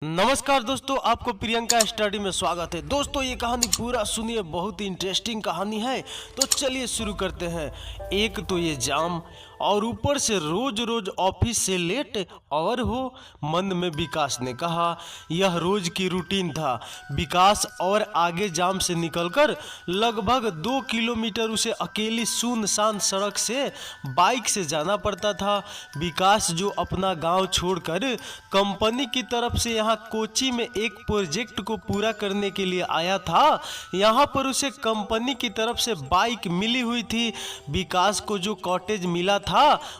नमस्कार दोस्तों, आपको प्रियंका स्टडी में स्वागत है। दोस्तों ये कहानी पूरा सुनिए, बहुत ही इंटरेस्टिंग कहानी है। तो चलिए शुरू करते हैं। एक तो ये जाम और ऊपर से रोज रोज ऑफिस से लेट और हो, मन में विकास ने कहा। यह रोज की रूटीन था। विकास और आगे जाम से निकलकर लगभग 2 किलोमीटर उसे अकेली सुनसान सड़क से बाइक से जाना पड़ता था। विकास जो अपना गांव छोड़कर कंपनी की तरफ से यहाँ कोची में एक प्रोजेक्ट को पूरा करने के लिए आया था, यहाँ पर उसे कंपनी की तरफ से बाइक मिली हुई थी। विकास को जो कॉटेज मिला था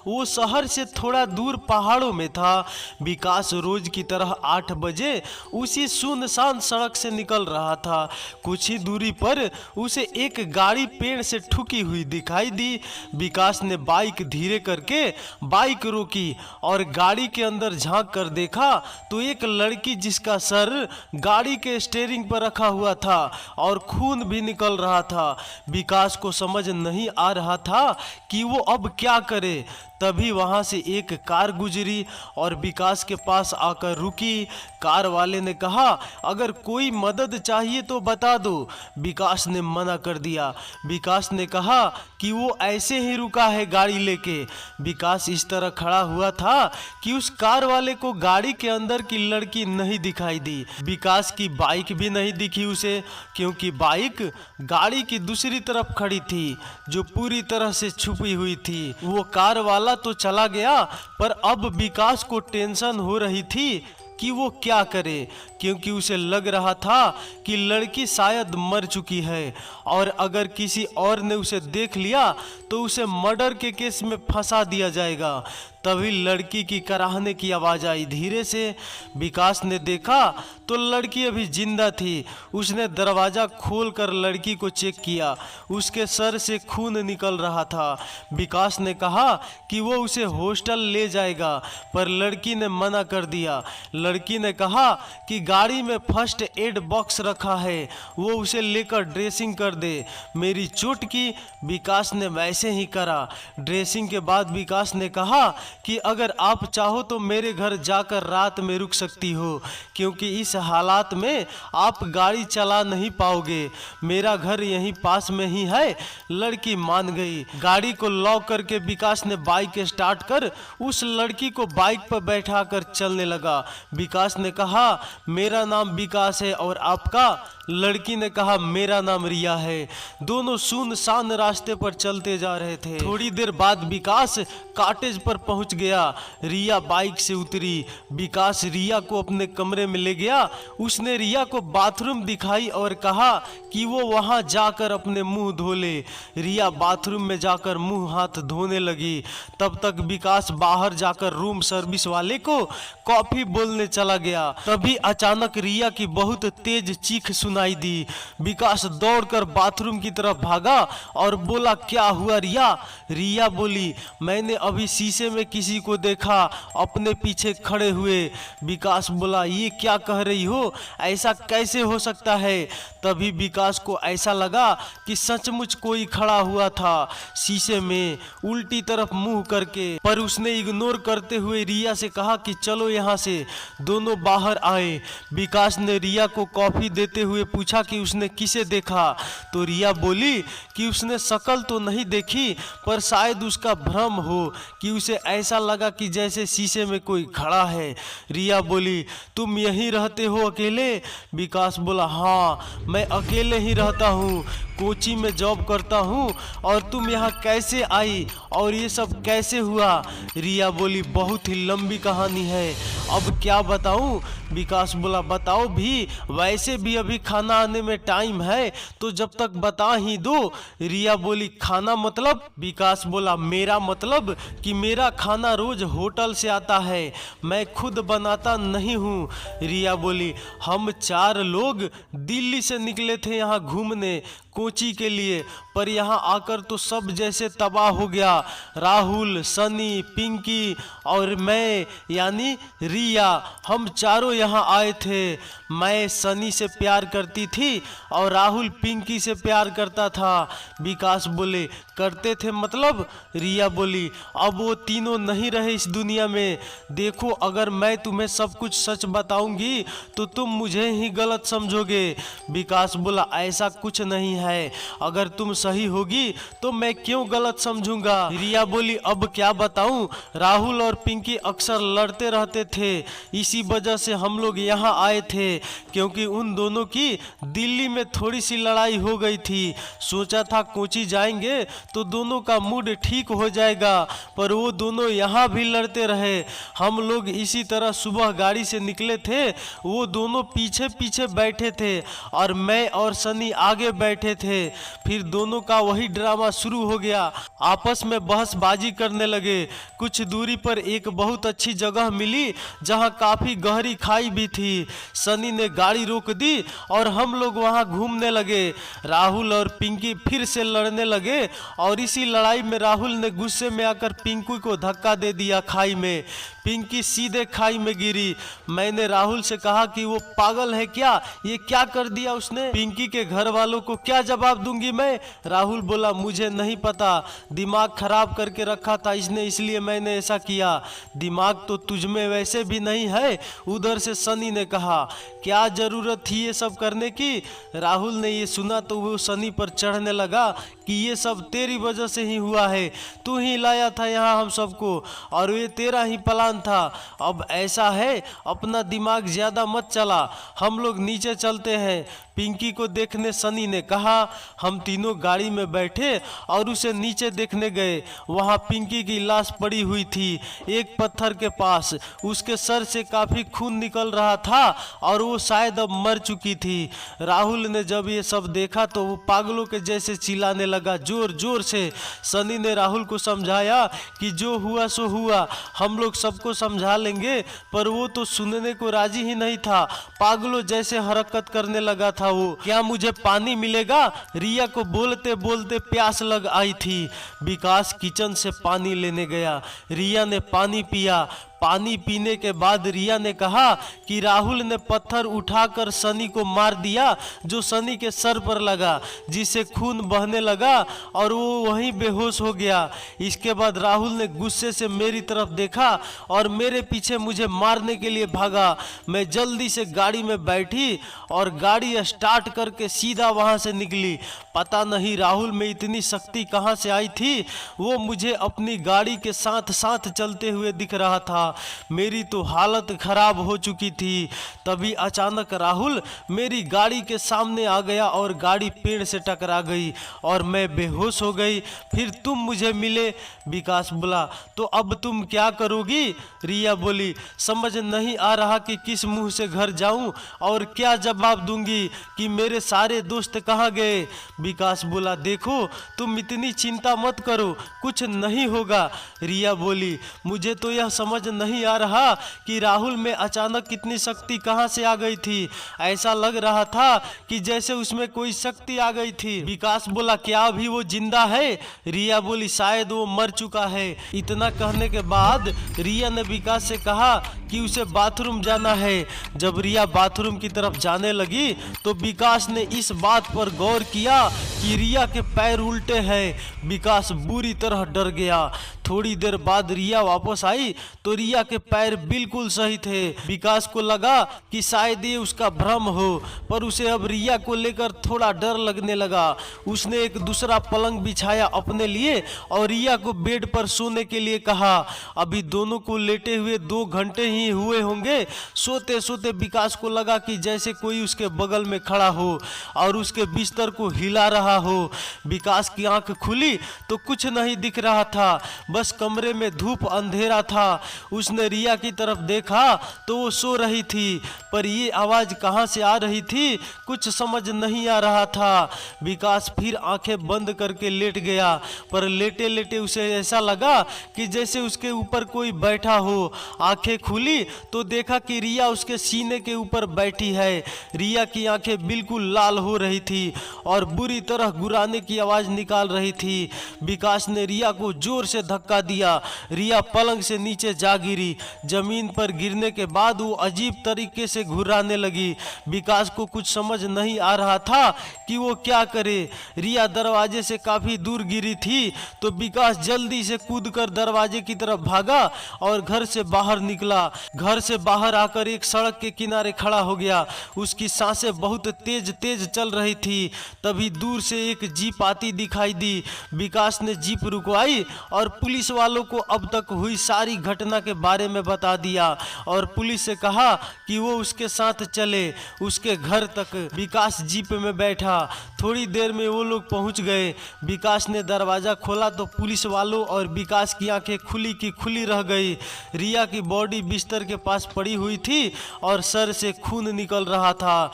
वो शहर से थोड़ा दूर पहाड़ों में था। विकास रोज की तरह 8 बजे उसी सुनसान सड़क से निकल रहा था। कुछ ही दूरी पर उसे एक गाड़ी पेड़ से ठुकी हुई दिखाई दी। विकास ने बाइक धीरे करके बाइक रोकी और गाड़ी के अंदर झांक कर देखा तो एक लड़की जिसका सर गाड़ी के स्टीयरिंग पर रखा हुआ था और खून भी निकल रहा था। विकास को समझ नहीं आ रहा था कि वो अब क्या करे। तभी वहां से एक कार गुजरी और विकास के पास आकर रुकी। कार वाले ने कहा, अगर कोई मदद चाहिए तो बता दो। विकास ने मना कर दिया। विकास ने कहा कि वो ऐसे ही रुका है गाड़ी लेके। विकास इस तरह खड़ा हुआ था कि उस कार वाले को गाड़ी के अंदर की लड़की नहीं दिखाई दी। विकास की बाइक भी नहीं दिखी उसे, क्योंकि बाइक गाड़ी की दूसरी तरफ खड़ी थी जो पूरी तरह से छुपी हुई थी। वो कार वाला तो चला गया, पर अब विकास को टेंशन हो रही थी कि वो क्या करे, क्योंकि उसे लग रहा था कि लड़की शायद मर चुकी है और अगर किसी और ने उसे देख लिया तो उसे मर्डर के केस में फंसा दिया जाएगा। तभी लड़की की कराहने की आवाज़ आई धीरे से। विकास ने देखा तो लड़की अभी जिंदा थी। उसने दरवाज़ा खोलकर लड़की को चेक किया। उसके सर से खून निकल रहा था। विकास ने कहा कि वो उसे हॉस्टल ले जाएगा, पर लड़की ने मना कर दिया। लड़की ने कहा कि गाड़ी में फर्स्ट एड बॉक्स रखा है, वो उसे लेकर ड्रेसिंग कर दे। मेरी चोट की। विकास ने वैसे ही करा। ड्रेसिंग के बाद विकास ने कहा कि अगर आप चाहो तो मेरे घर जाकर रात में रुक सकती हो, क्योंकि इस हालात में आप गाड़ी चला नहीं पाओगे। मेरा घर यहीं पास में ही है। लड़की मान गई। गाड़ी को लॉक करके विकास ने बाइक स्टार्ट कर उस लड़की को बाइक पर बैठाकर चलने लगा। विकास ने कहा, मेरा नाम विकास है और आपका? लड़की ने कहा, मेरा नाम रिया है। दोनों सुनसान रास्ते पर चलते जा रहे थे। थोड़ी देर बाद विकास कॉटेज पर पहुंच गया। रिया बाइक से उतरी। विकास रिया को अपने कमरे में ले गया। उसने रिया को बाथरूम दिखाई और कहा कि वो वहां जाकर अपने मुंह धो ले। रिया बाथरूम में जाकर मुंह हाथ धोने लगी। तब तक विकास बाहर जाकर रूम सर्विस वाले को कॉफी बोलने चला गया। तभी अचानक रिया की बहुत तेज चीख सुनाई दी। विकास दौड़कर बाथरूम की तरफ भागा और बोला, क्या हुआ रिया? रिया बोली, मैंने अभी शीशे में किसी को देखा अपने पीछे खड़े हुए। विकास बोला, ये क्या कह रही हो? ऐसा कैसे हो सकता है? तभी विकास को ऐसा लगा कि सचमुच कोई खड़ा हुआ था शीशे में उल्टी तरफ मुंह करके, पर उसने इग्नोर करते हुए रिया से कहा कि चलो यहाँ से। दोनों बाहर आए। विकास ने रिया को कॉफी देते हुए पूछा कि उसने किसे देखा, तो रिया बोली कि उसने शक्ल तो नहीं देखी, पर शायद उसका भ्रम हो कि उसे ऐसा लगा कि जैसे शीशे में कोई खड़ा है। रिया बोली, तुम यहीं रहते हो अकेले? विकास बोला, हाँ मैं अकेले ही रहता हूँ, कोची में जॉब करता हूँ। और तुम यहाँ कैसे आई और ये सब कैसे हुआ? रिया बोली, बहुत ही लंबी कहानी है, अब क्या बताऊँ? विकास बोला, बताओ भी, वैसे भी अभी खाना आने में टाइम है, तो जब तक बता ही दो। रिया बोली, खाना मतलब? विकास बोला, मेरा मतलब कि मेरा खाना रोज होटल से आता है, मैं खुद बनाता नहीं हूँ। रिया बोली, हम 4 लोग दिल्ली से निकले थे यहाँ घूमने, कोची के लिए, पर यहाँ आकर तो सब जैसे तबाह हो गया। राहुल, सनी, पिंकी और मैं यानी रिया, हम चारों यहाँ आए थे। मैं सनी से प्यार करती थी और राहुल पिंकी से प्यार करता था। विकास बोले, करते थे मतलब? रिया बोली, अब वो तीनों नहीं रहे इस दुनिया में। देखो, अगर मैं तुम्हें सब कुछ सच बताऊंगी तो तुम मुझे ही गलत समझोगे। विकास बोला, ऐसा कुछ नहीं है, अगर तुम सही होगी तो मैं क्यों गलत समझूंगा। रिया बोली, अब क्या बताऊं, राहुल और पिंकी अक्सर लड़ते रहते थे, इसी वजह से हम लोग यहाँ आए थे, क्योंकि उन दोनों की दिल्ली में थोड़ी सी लड़ाई हो गई थी। सोचा था कोची जाएंगे तो दोनों का मूड ठीक हो जाएगा, पर वो दोनों यहाँ भी लड़ते रहे। हम लोग इसी तरह सुबह गाड़ी से निकले थे, वो दोनों पीछे पीछे बैठे थे और मैं और सनी आगे बैठे थे। फिर दोनों का वही ड्रामा शुरू हो गया, आपस में बहसबाजी करने लगे। कुछ दूरी पर एक बहुत अच्छी जगह मिली जहाँ काफी गहरी खाई भी थी। सनी ने गाड़ी रोक दी और हम लोग वहाँ घूमने लगे। राहुल और पिंकी फिर से लड़ने लगे और इसी लड़ाई में राहुल ने गुस्से में आकर पिंकी को धक्का दे दिया खाई में। पिंकी सीधे खाई में गिरी। मैंने राहुल से कहा कि वो पागल है क्या, ये क्या कर दिया उसने। पिंकी के घर वालों को क्या जवाब दूंगी मैं। राहुल बोला, मुझे नहीं पता, दिमाग खराब करके रखा था इसने, इसलिए मैंने ऐसा किया। दिमाग तो तुझमें वैसे भी नहीं है। उधर से सनी ने कहा, क्या जरूरत थी ये सब करने की। राहुल ने ये सुना तो वो सनी पर चढ़ने लगा कि ये सब तेरी वजह से ही हुआ है, तू ही लाया था यहाँ हम सबको और ये तेरा ही प्लान था। अब ऐसा है, अपना दिमाग ज्यादा मत चला, हम लोग नीचे चलते हैं। पिंकी को देखने सनी ने कहा। हम तीनों गाड़ी में बैठे और उसे नीचे देखने गए। वहाँ पिंकी की लाश पड़ी हुई थी एक पत्थर के पास। उसके सर से काफी खून निकल रहा था और वो शायद अब मर चुकी थी। राहुल ने जब ये सब देखा तो वो पागलों के जैसे चिल्लाने लगा जोर जोर से। सनी ने राहुल को समझाया कि जो हुआ सो हुआ, हम लोग सबको समझा लेंगे, पर वो तो सुनने को राजी ही नहीं था। पागलों जैसे हरकत करने लगा था वो। क्या मुझे पानी मिलेगा? रिया को बोलते बोलते प्यास लग आई थी। विकास किचन से पानी लेने गया। रिया ने पानी पिया। पानी पीने के बाद रिया ने कहा कि राहुल ने पत्थर उठाकर सनी को मार दिया, जो सनी के सर पर लगा, जिससे खून बहने लगा और वो वहीं बेहोश हो गया। इसके बाद राहुल ने गुस्से से मेरी तरफ देखा और मेरे पीछे मुझे मारने के लिए भागा। मैं जल्दी से गाड़ी में बैठी और गाड़ी स्टार्ट करके सीधा वहां से निकली। पता नहीं राहुल में इतनी शक्ति कहां से आई थी, वो मुझे अपनी गाड़ी के साथ साथ चलते हुए दिख रहा था। मेरी तो हालत खराब हो चुकी थी। तभी अचानक राहुल मेरी गाड़ी के सामने आ गया और गाड़ी पेड़ से टकरा गई और मैं बेहोश हो गई। फिर तुम मुझे मिले। विकास बोला, तो अब तुम क्या करोगी? रिया बोली, समझ नहीं आ रहा कि किस मुंह से घर जाऊं और क्या जवाब दूंगी कि मेरे सारे दोस्त कहाँ गए। विकास बोला, देखो तुम इतनी चिंता मत करो, कुछ नहीं होगा। रिया बोली, मुझे तो यह समझ नहीं आ रहा कि राहुल में अचानक कितनी शक्ति कहां से आ गई थी। ऐसा लग रहा था कि जैसे उसमें कोई शक्ति आ गई थी। विकास बोला, क्या अभी वो जिंदा है? रिया बोली, शायद वो मर चुका है। इतना कहने के बाद रिया ने विकास से कहा कि उसे बाथरूम जाना है। जब रिया बाथरूम की तरफ जाने लगी तो विकास ने इस बात पर गौर किया कि रिया के पैर उल्टे हैं। विकास बुरी तरह डर गया। थोड़ी देर बाद रिया वापस आई तो रिया के पैर बिल्कुल सही थे। विकास को लगा कि शायद ये उसका भ्रम हो, पर उसे अब रिया को लेकर थोड़ा डर लगने लगा। उसने एक दूसरा पलंग बिछाया अपने लिए और रिया को बेड पर सोने के लिए कहा। अभी दोनों को लेटे हुए 2 घंटे ही हुए होंगे। सोते सोते विकास को लगा कि जैसे कोई उसके बगल में खड़ा हो और उसके बिस्तर को हिला रहा हो। विकास की आंख खुली तो कुछ नहीं दिख रहा था, बस कमरे में धूप अंधेरा था। उसने रिया की तरफ देखा तो वो सो रही थी, पर ये आवाज कहां से आ रही थी कुछ समझ नहीं आ रहा था। विकास फिर आंखें बंद करके लेट गया, पर लेटे लेटे उसे ऐसा लगा कि जैसे उसके ऊपर कोई बैठा हो। आंखें खुली खोली तो देखा कि रिया उसके सीने के ऊपर बैठी है। रिया की आंखें बिल्कुल लाल हो रही थी और बुरी तरह गुर्राने की आवाज निकाल रही थी। विकास ने रिया को जोर से धक्का दिया। रिया पलंग से नीचे जा गिरी। जमीन पर गिरने के बाद वो अजीब तरीके से घुर्राने लगी। विकास को कुछ समझ नहीं आ रहा था कि वो क्या करे। रिया दरवाजे से काफी दूर गिरी थी तो विकास जल्दी से कूदकर दरवाजे की तरफ भागा और घर से बाहर निकला। घर से बाहर आकर एक सड़क के किनारे खड़ा हो गया। उसकी सांसें बहुत तेज तेज चल रही थी। तभी दूर से एक जीप आती दिखाई दी। विकास ने जीप रुकवाई और पुलिस वालों को अब तक हुई सारी घटना के बारे में बता दिया और पुलिस से कहा कि वो उसके साथ चले उसके घर तक। विकास जीप में बैठा। थोड़ी देर में वो लोग पहुंच गए। विकास ने दरवाजा खोला तो पुलिस वालों और विकास की आंखें खुली की खुली रह गई। रिया की बॉडी बिस्तर के पास पड़ी हुई थी और सर से खून निकल रहा था।